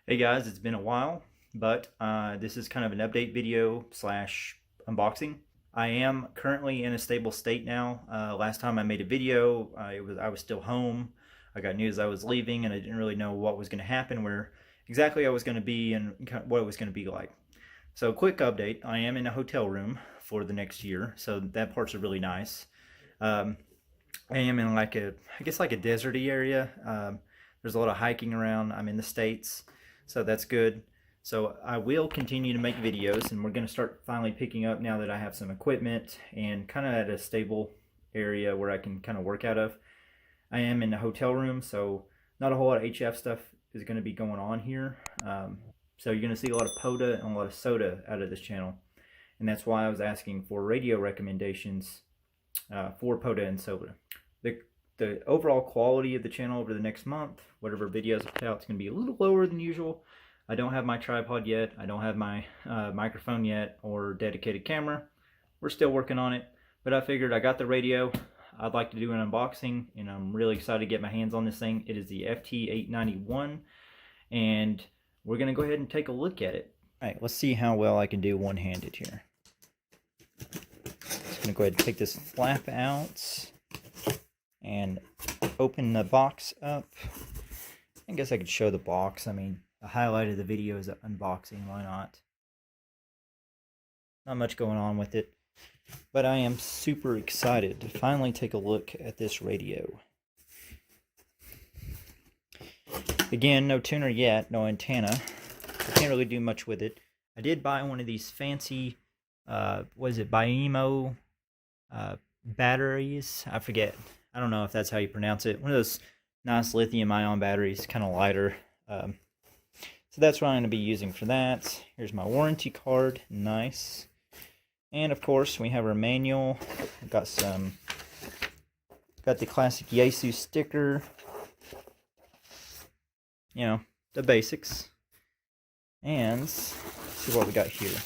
Hey guys, it's been a while, but this is kind of an update video slash unboxing. I am currently in a stable state now. Last time I made a video, I was still home. I got news I was leaving, and I didn't really know what was going to happen, where exactly I was going to be, and what it was going to be like. So, quick update: I am in a hotel room for the next year, so that part's really nice. Um, I am in like I guess like a deserty area. There's a lot of hiking around. I'm in the States, so that's good. So I will continue to make videos, and we're going to start finally picking up now that I have some equipment and kind of at a stable area where I can kind of work out of. I am in a hotel room, so not a whole lot of HF stuff is going to be going on here. So you're going to see a lot of POTA and a lot of SOTA out of this channel, and that's why I was asking for radio recommendations for POTA and SOTA. The overall quality of the channel over the next month, whatever videos I put out, it's going to be a little lower than usual. I don't have my tripod yet. I don't have my microphone yet or dedicated camera. We're still working on it, but I figured I got the radio. I'd like to do an unboxing, and I'm really excited to get my hands on this thing. It is the FT-891, and we're going to go ahead and take a look at it. All right, let's see how well I can do one-handed here. Just going to go ahead and take this flap out and open the box up. I guess I could show the box. I mean, the highlight of the video is unboxing. Why not? Not much going on with it, but I am super excited to finally take a look at this radio. Again, no tuner yet, no antenna. I can't really do much with it. I did buy one of these fancy, was it BIMO batteries? I forget. I don't know if that's how you pronounce it. One of those nice lithium-ion batteries, kind of lighter. So that's what I'm going to be using for that. Here's my warranty card. Nice. And of course, we have our manual. I've got the classic Yaesu sticker. You know, the basics. And let's see what we got here.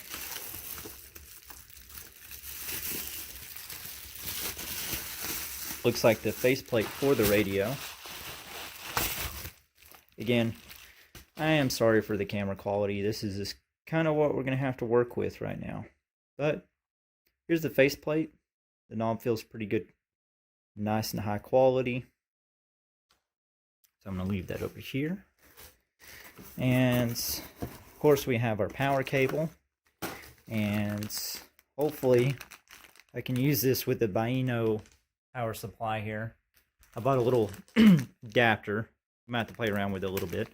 Looks like the faceplate for the radio. Again, I am sorry for the camera quality. This is just kind of what we're going to have to work with right now. But here's the faceplate. The knob feels pretty good. Nice and high quality. So I'm going to leave that over here. And of course we have our power cable. And hopefully I can use this with the BIMO power supply here. I bought a little adapter. I'm going to have to play around with it a little bit.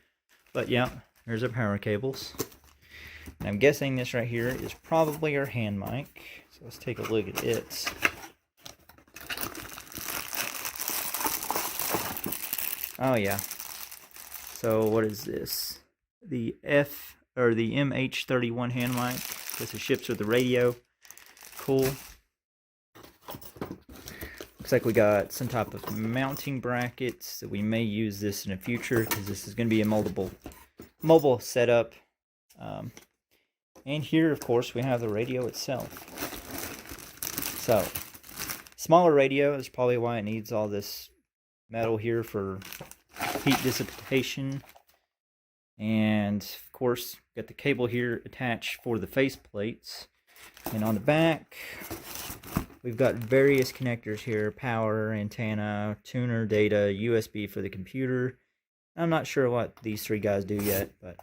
But yeah, there's our power cables. And I'm guessing this right here is probably our hand mic. So let's take a look at it. Oh yeah. So what is this? The MH31 hand mic. This is ships with the radio. Cool. Looks like we got some type of mounting brackets that we may use this in the future, because this is going to be a mobile setup. And here, of course, we have the radio itself. So, smaller radio is probably why it needs all this metal here for heat dissipation. And, of course, got the cable here attached for the face plates. And on the back, we've got various connectors here: power, antenna, tuner, data, USB for the computer. I'm not sure what these three guys do yet, but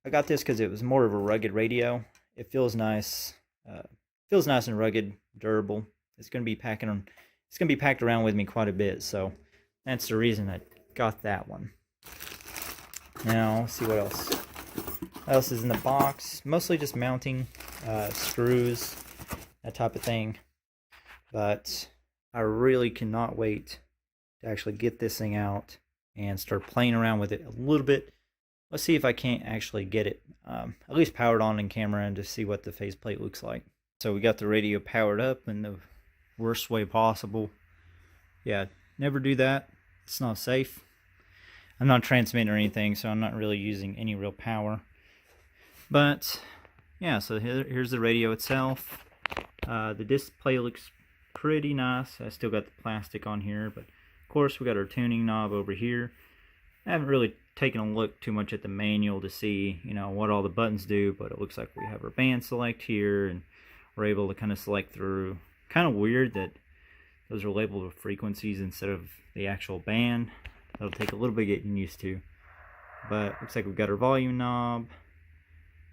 I got this because it was more of a rugged radio. It feels nice. Feels nice and rugged, durable. It's going to be packed around with me quite a bit, so that's the reason I got that one. Now, let's see what else. What else is in the box? Mostly just mounting screws, that type of thing. But I really cannot wait to actually get this thing out and start playing around with it a little bit. Let's see if I can't actually get it at least powered on in camera, and just see what the faceplate looks like. So we got the radio powered up in the worst way possible. Yeah, never do that. It's not safe. I'm not transmitting or anything, so I'm not really using any real power. But yeah, so here's the radio itself. The display looks pretty nice. I still got the plastic on here, but of course we got our tuning knob over here. I haven't really taken a look too much at the manual to see, you know, what all the buttons do, but it looks like we have our band select here, and we're able to kind of select through. Kind of weird that those are labeled with frequencies instead of the actual band. That'll take a little bit getting used to. But looks like we've got our volume knob.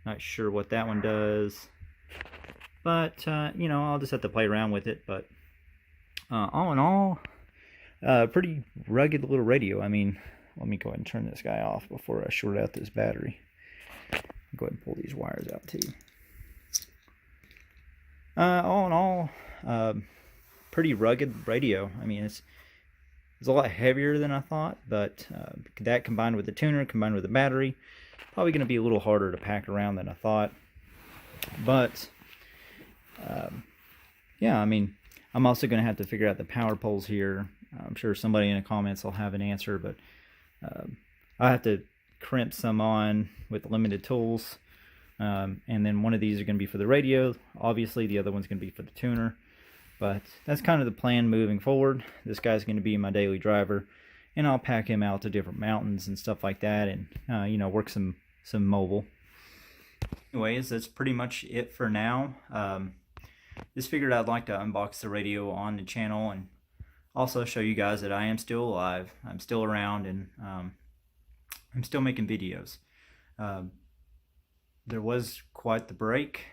Not sure what that one does. But, you know, I'll just have to play around with it. But all in all, pretty rugged little radio. I mean, let me go ahead and turn this guy off before I short out this battery. Go ahead and pull these wires out too. All in all, pretty rugged radio. I mean, it's a lot heavier than I thought, but that combined with the tuner, combined with the battery, probably going to be a little harder to pack around than I thought. But yeah, I mean, I'm also going to have to figure out the power poles here. I'm sure somebody in the comments will have an answer, but I have to crimp some on with limited tools. And then one of these are going to be for the radio. Obviously, the other one's going to be for the tuner. But that's kind of the plan moving forward. This guy's going to be my daily driver, and I'll pack him out to different mountains and stuff like that, and you know, work some mobile. Anyways, that's pretty much it for now. Just figured I'd like to unbox the radio on the channel and also show you guys that I am still alive. I'm still around, and I'm still making videos. There was quite the break,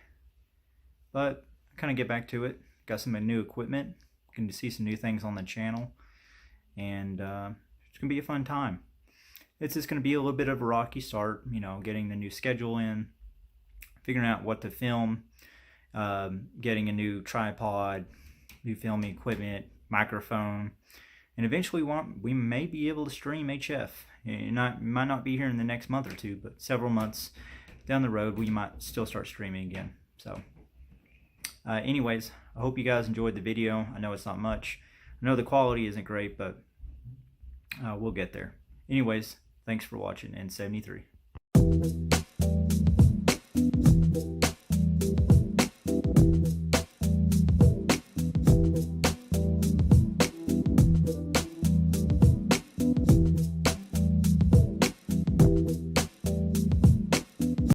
but I kind of get back to it. Got some new equipment. Going to see some new things on the channel, and it's going to be a fun time. It's just going to be a little bit of a rocky start, you know, getting the new schedule in, figuring out what to film, getting a new tripod, new filming equipment, microphone, and eventually we may be able to stream HF. It might not be here in the next month or two, but several months down the road we might still start streaming again. So anyways, I hope you guys enjoyed the video. I know it's not much. I know the quality isn't great, but we'll get there. Anyways, thanks for watching, N73.